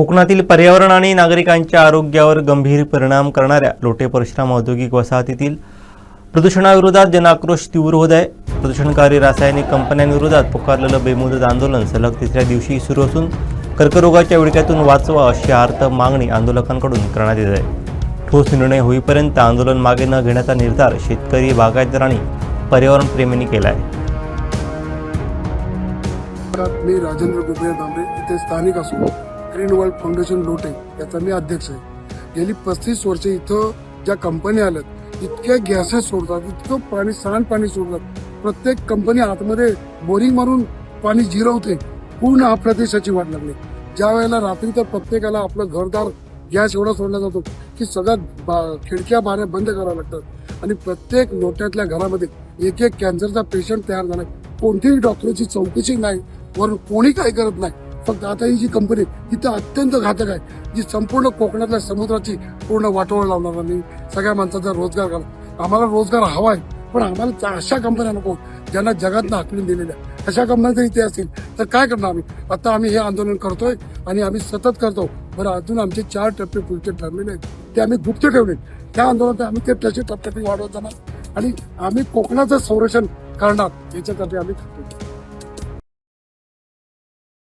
कोकणातील पर्यावरण आणि नागरिकांच्या आरोग्यावर गंभीर परिणाम करणाऱ्या लोटे परशुराम औद्योगिक वसाहतीतील प्रदूषणाविरोधात जनआक्रोश तीव्र होत आहे। प्रदूषणकारी रासायनिक कंपन्यांविरोधात पुकारलेलं बेमुदत आंदोलन सलग तिसऱ्या दिवशी सुरू असून कर्करोगाच्या विळख्यातून वाचवा अशी आर्त मागणी आंदोलकांकडून करण्यात येत आहे। ठोस निर्णय होईपर्यंत आंदोलन मागे न घेण्याचा निर्धार शेतकरी, बागायतदार आणि पर्यावरण प्रेमींनी केला आहे। मी राजेंद्र गोपीनाथ दामरे, इथे स्थानिक असून ग्रीन वर्ल्ड फाउंडेशन लोटे याचा मी अध्यक्ष आहे। गेली 35 वर्षे इथं ज्या कंपन्या आल्यात इतक्या गॅसेस सोडतात, इतकं पाणी सांडपाणी सोडतात। प्रत्येक कंपनी आतमध्ये बोरिंग मारून पाणी जिरवते। पूर्ण अप्रदेशाची वाट लागली। ज्या वेळेला रात्री तर प्रत्येकाला आपलं घरदार गॅस एवढा सोडला जातो की सगळ्या खिडक्या बाऱ्या बंद कराव्या लागतात आणि प्रत्येक लोट्यातल्या घरामध्ये एक एक कॅन्सरचा पेशंट तयार झालाय। कोणतीही डॉक्टरची चौकशी नाही, वर कोणी काही करत नाही। फक्त आता ही जी कंपनी तिथं अत्यंत घातक आहे, जी संपूर्ण कोकणातल्या समुद्राची पूर्ण वाटोळ लावणार आणि सगळ्या माणसाचा रोजगार घालणार। आम्हाला रोजगार हवा आहे, पण आम्हाला अशा कंपन्या नको ज्यांना जगातनं हाकलून दिलेल्या। अशा कंपन्या जर इथे असतील तर काय करणार आम्ही? आता आम्ही हे आंदोलन करतोय आणि आम्ही सतत करतो। बरं, अजून आमचे 4 टप्पे पुढचे ठरलेले आहेत, ते आम्ही गुप्त ठेवले। त्या आंदोलनात आम्ही ते टप्प्याने वाढवत जाणार आणि आम्ही कोकणाचं संरक्षण करणार, याच्यासाठी आम्ही करतो।